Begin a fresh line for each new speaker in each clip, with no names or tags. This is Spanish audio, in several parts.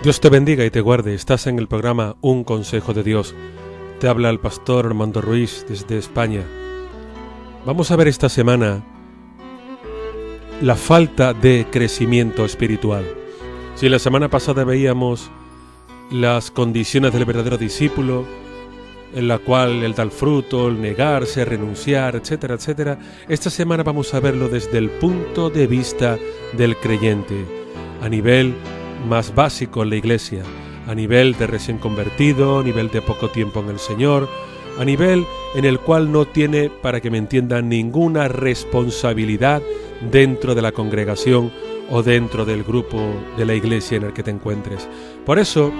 Dios te bendiga y te guarde. Estás en el programa Un Consejo de Dios. Te habla el pastor Armando Ruiz desde España. Vamos a ver esta semana la falta de crecimiento espiritual. Si la semana pasada veíamos las condiciones del verdadero discípulo, en la cual el dar fruto, el negarse, renunciar, etcétera, etcétera, esta semana vamos a verlo desde el punto de vista del creyente, a nivel más básico en la iglesia, a nivel de recién convertido, a nivel de poco tiempo en el Señor, a nivel en el cual no tiene, para que me entiendan, ninguna responsabilidad dentro de la congregación o dentro del grupo de la iglesia en el que te encuentres. Por eso,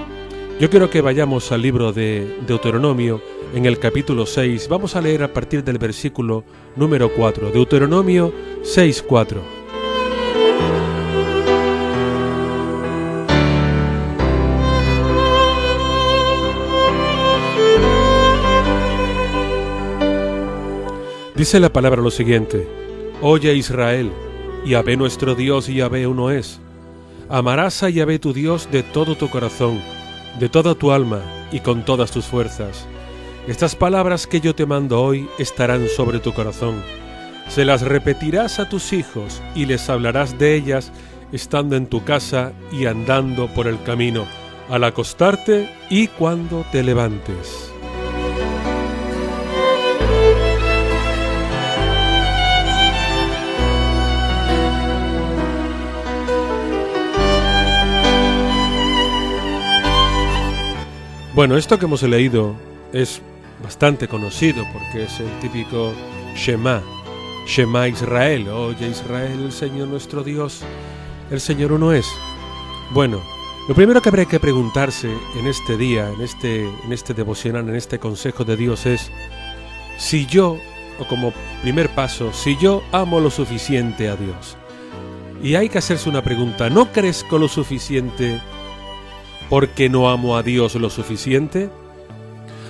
yo quiero que vayamos al libro de Deuteronomio, en el capítulo 6. Vamos a leer a partir del versículo número 4, Deuteronomio 6:4. Dice la palabra lo siguiente: Oye Israel, Yahvé nuestro Dios, Yahvé uno es. Amarás a Yahvé tu Dios de todo tu corazón, de toda tu alma y con todas tus fuerzas. Estas palabras que yo te mando hoy estarán sobre tu corazón. Se las repetirás a tus hijos y les hablarás de ellas estando en tu casa y andando por el camino, al acostarte y cuando te levantes. Bueno, esto que hemos leído es bastante conocido porque es el típico Shema Israel. Oye Israel, el Señor nuestro Dios, el Señor uno es. Bueno, lo primero que habría que preguntarse en este día, en este devocional, en este consejo de Dios es si yo, o como primer paso, si yo amo lo suficiente a Dios. Y hay que hacerse una pregunta: ¿no crezco lo suficiente porque no amo a Dios lo suficiente?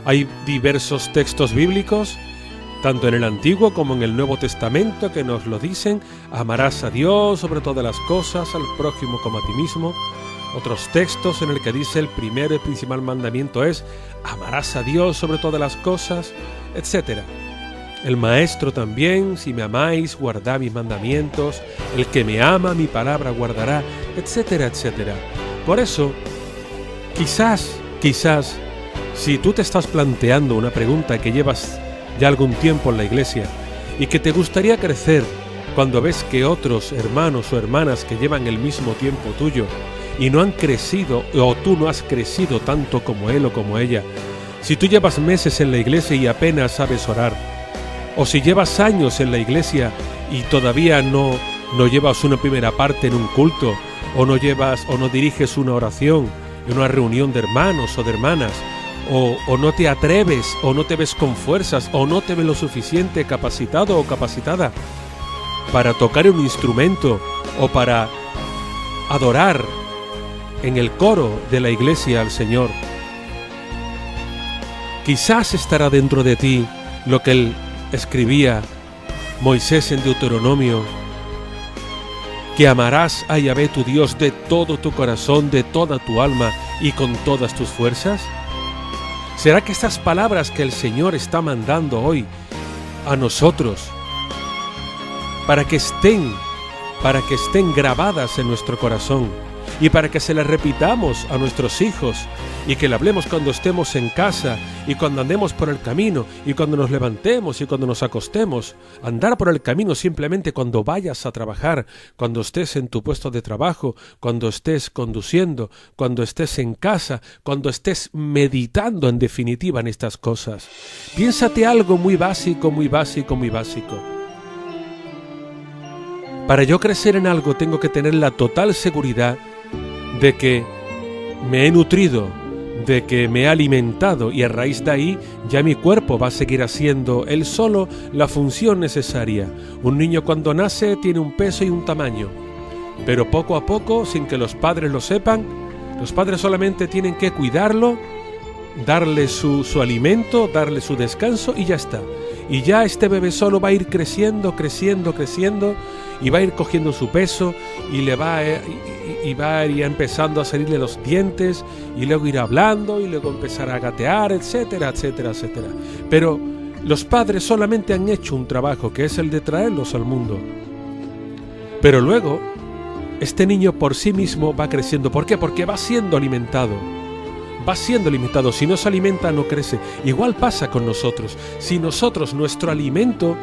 Hay diversos textos bíblicos, tanto en el Antiguo como en el Nuevo Testamento, que nos lo dicen: amarás a Dios sobre todas las cosas, al prójimo como a ti mismo. Otros textos en el que dice el primero y principal mandamiento es: amarás a Dios sobre todas las cosas, etc. El Maestro también: si me amáis, guardad mis mandamientos, el que me ama mi palabra guardará, etcétera, etcétera. Por eso, Quizás, si tú te estás planteando una pregunta que llevas ya algún tiempo en la iglesia y que te gustaría crecer cuando ves que otros hermanos o hermanas que llevan el mismo tiempo tuyo y no han crecido, o tú no has crecido tanto como él o como ella, si tú llevas meses en la iglesia y apenas sabes orar, o si llevas años en la iglesia y todavía no llevas una primera parte en un culto, o no diriges una oración en una reunión de hermanos o de hermanas, o no te atreves, o no te ves con fuerzas, o no te ves lo suficiente capacitado o capacitada para tocar un instrumento o para adorar en el coro de la iglesia al Señor, quizás estará dentro de ti lo que él escribía Moisés en Deuteronomio: que amarás a Yahvé tu Dios de todo tu corazón, de toda tu alma y con todas tus fuerzas. ¿Será que estas palabras que el Señor está mandando hoy a nosotros, para que estén grabadas en nuestro corazón y para que se las repitamos a nuestros hijos y que le hablemos cuando estemos en casa y cuando andemos por el camino y cuando nos levantemos y cuando nos acostemos? Andar por el camino simplemente cuando vayas a trabajar, cuando estés en tu puesto de trabajo, cuando estés conduciendo, cuando estés en casa, cuando estés meditando, en definitiva, en estas cosas. Piénsate algo muy básico, muy básico, muy básico. Para yo crecer en algo tengo que tener la total seguridad de que me he nutrido, de que me he alimentado, y a raíz de ahí ya mi cuerpo va a seguir haciendo él solo la función necesaria. Un niño cuando nace tiene un peso y un tamaño, pero poco a poco, sin que los padres lo sepan, los padres solamente tienen que cuidarlo, darle su alimento, darle su descanso y ya está. y ya este bebé solo va a ir creciendo, y va a ir cogiendo su peso, y va a ir empezando a salirle los dientes, y luego ir hablando, y luego empezar a gatear, etcétera, etcétera, etcétera. Pero los padres solamente han hecho un trabajo, que es el de traerlos al mundo. Pero luego, este niño por sí mismo va creciendo. ¿Por qué? Porque va siendo alimentado. Si no se alimenta, no crece. Igual pasa con nosotros. Si nosotros, nuestro alimento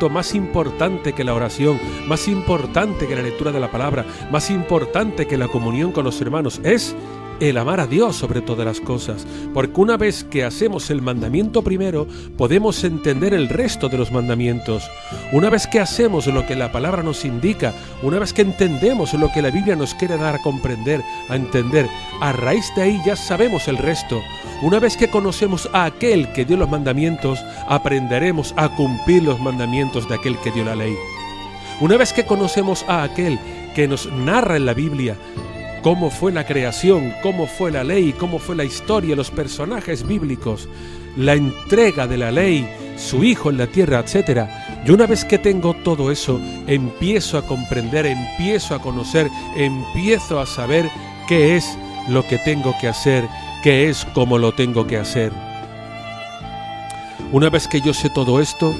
más importante que la oración, más importante que la lectura de la palabra, más importante que la comunión con los hermanos, es el amar a Dios sobre todas las cosas. Porque una vez que hacemos el mandamiento primero, podemos entender el resto de los mandamientos. Una vez que hacemos lo que la palabra nos indica, una vez que entendemos lo que la Biblia nos quiere dar a comprender, a entender, a raíz de ahí ya sabemos el resto. Una vez que conocemos a aquel que dio los mandamientos, aprenderemos a cumplir los mandamientos de aquel que dio la ley. Una vez que conocemos a aquel que nos narra en la Biblia cómo fue la creación, cómo fue la ley, cómo fue la historia, los personajes bíblicos, la entrega de la ley, su hijo en la tierra, etc. Y una vez que tengo todo eso, empiezo a comprender, empiezo a conocer, empiezo a saber qué es lo que tengo que hacer, qué es cómo lo tengo que hacer. Una vez que yo sé todo esto,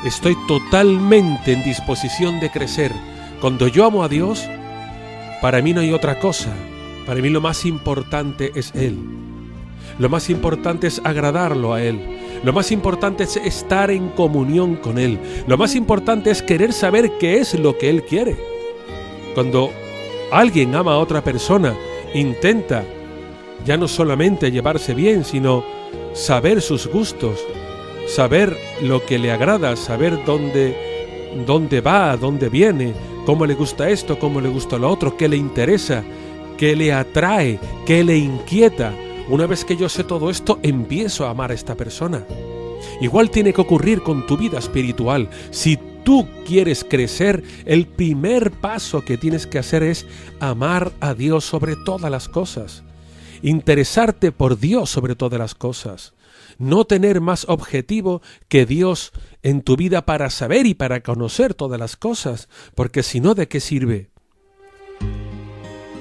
estoy totalmente en disposición de crecer. Cuando yo amo a Dios, para mí no hay otra cosa. Para mí lo más importante es Él. Lo más importante es agradarlo a Él. Lo más importante es estar en comunión con Él. Lo más importante es querer saber qué es lo que Él quiere. Cuando alguien ama a otra persona, intenta ya no solamente llevarse bien, sino saber sus gustos, saber lo que le agrada, saber dónde va, dónde viene, cómo le gusta esto, cómo le gusta lo otro, qué le interesa, qué le atrae, qué le inquieta. Una vez que yo sé todo esto, empiezo a amar a esta persona. Igual tiene que ocurrir con tu vida espiritual. Si tú quieres crecer, el primer paso que tienes que hacer es amar a Dios sobre todas las cosas. Interesarte por Dios sobre todas las cosas. No tener más objetivo que Dios en tu vida para saber y para conocer todas las cosas, porque si no, ¿de qué sirve?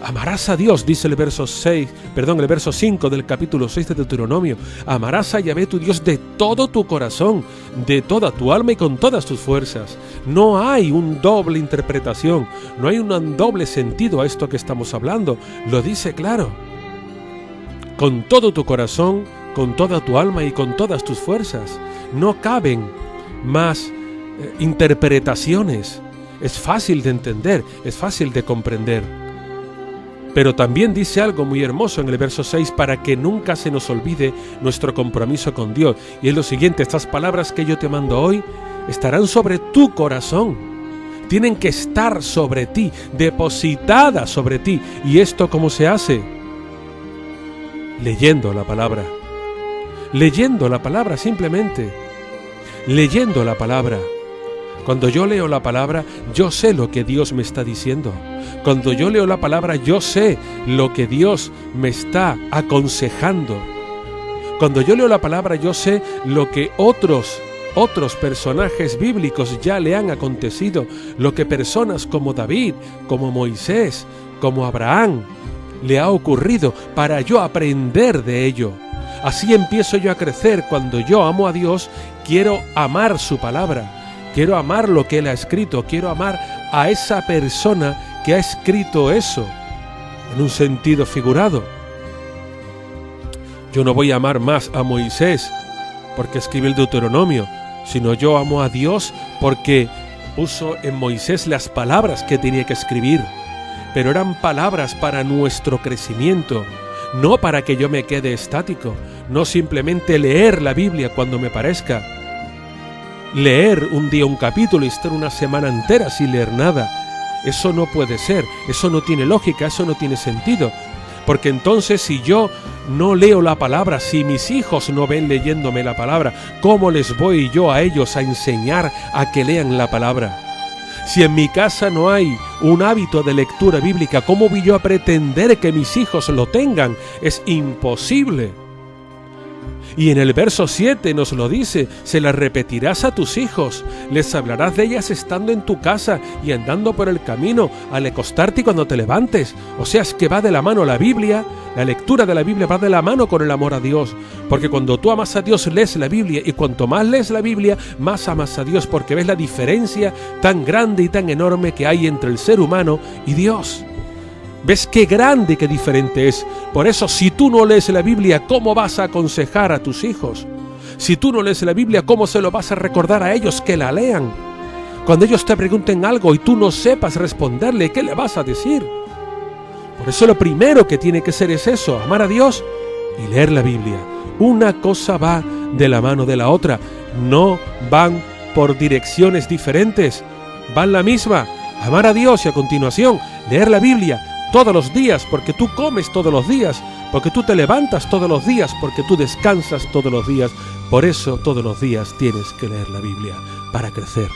Amarás a Dios, dice el verso 5 del capítulo 6 de Deuteronomio. Amarás a Yahvé tu Dios de todo tu corazón, de toda tu alma y con todas tus fuerzas. No hay un doble interpretación, no hay un doble sentido a esto que estamos hablando. Lo dice claro. Con todo tu corazón, con toda tu alma y con todas tus fuerzas. No caben más interpretaciones. Es fácil de entender, es fácil de comprender. Pero también dice algo muy hermoso en el verso 6 para que nunca se nos olvide nuestro compromiso con Dios. Y es lo siguiente: estas palabras que yo te mando hoy estarán sobre tu corazón. Tienen que estar sobre ti, depositadas sobre ti. ¿Y esto cómo se hace? Leyendo la palabra. Leyendo la palabra, simplemente. Leyendo la palabra. Cuando yo leo la palabra, yo sé lo que Dios me está diciendo. Cuando yo leo la palabra, yo sé lo que Dios me está aconsejando. Cuando yo leo la palabra, yo sé lo que otros personajes bíblicos ya le han acontecido, lo que personas como David, como Moisés, como Abraham, le ha ocurrido, para yo aprender de ello. Así empiezo yo a crecer. Cuando yo amo a Dios, quiero amar su palabra, quiero amar lo que Él ha escrito, quiero amar a esa persona que ha escrito eso, en un sentido figurado. Yo no voy a amar más a Moisés porque escribe el Deuteronomio, sino yo amo a Dios porque puso en Moisés las palabras que tenía que escribir. Pero eran palabras para nuestro crecimiento, no para que yo me quede estático, no simplemente leer la Biblia cuando me parezca, leer un día un capítulo y estar una semana entera sin leer nada. Eso no puede ser, eso no tiene lógica, eso no tiene sentido, porque entonces si yo no leo la palabra, si mis hijos no ven leyéndome la palabra, ¿cómo les voy yo a ellos a enseñar a que lean la palabra? Si en mi casa no hay un hábito de lectura bíblica, ¿cómo voy yo a pretender que mis hijos lo tengan? Es imposible. Y en el verso 7 nos lo dice: se las repetirás a tus hijos, les hablarás de ellas estando en tu casa y andando por el camino, al acostarte y cuando te levantes. O sea, es que va de la mano la Biblia, la lectura de la Biblia va de la mano con el amor a Dios, porque cuando tú amas a Dios lees la Biblia, y cuanto más lees la Biblia, más amas a Dios, porque ves la diferencia tan grande y tan enorme que hay entre el ser humano y Dios. ¿Ves qué grande y qué diferente es? Por eso, si tú no lees la Biblia, ¿cómo vas a aconsejar a tus hijos? Si tú no lees la Biblia, ¿cómo se lo vas a recordar a ellos que la lean? Cuando ellos te pregunten algo y tú no sepas responderle, ¿qué le vas a decir? Por eso lo primero que tiene que ser es eso, amar a Dios y leer la Biblia. Una cosa va de la mano de la otra, no van por direcciones diferentes, van la misma. Amar a Dios y a continuación leer la Biblia todos los días, porque tú comes todos los días, porque tú te levantas todos los días, porque tú descansas todos los días. Por eso todos los días tienes que leer la Biblia para crecer.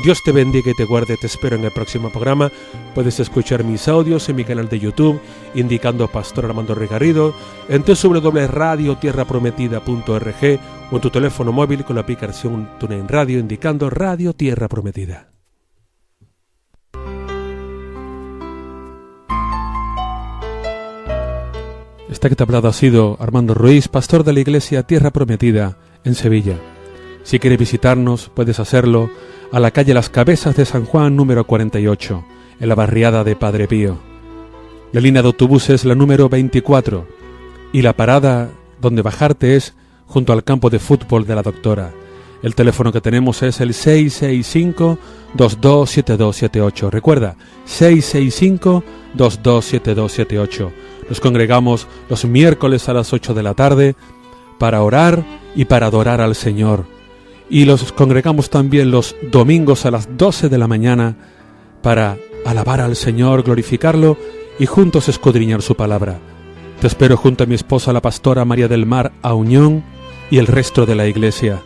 Dios te bendiga y te guarde. Te espero en el próximo programa. Puedes escuchar mis audios en mi canal de YouTube indicando Pastor Armando Regarrido, en www.radiotierraprometida.org o en tu teléfono móvil con la aplicación TuneIn Radio indicando Radio Tierra Prometida. Esta que te ha hablado ha sido Armando Ruiz, pastor de la iglesia Tierra Prometida en Sevilla. Si quieres visitarnos, puedes hacerlo a la calle Las Cabezas de San Juan, número 48, en la barriada de Padre Pío. La línea de autobús es la número 24 y la parada donde bajarte es junto al campo de fútbol de la Doctora. El teléfono que tenemos es el 665-227278. Recuerda, 665-227278. Nos congregamos los miércoles a las 8 de la tarde para orar y para adorar al Señor. Y los congregamos también los domingos a las 12 de la mañana para alabar al Señor, glorificarlo y juntos escudriñar su palabra. Te espero junto a mi esposa, la pastora María del Mar Auñón, y el resto de la iglesia.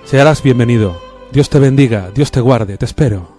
Serás bienvenido. Dios te bendiga, Dios te guarde, te espero.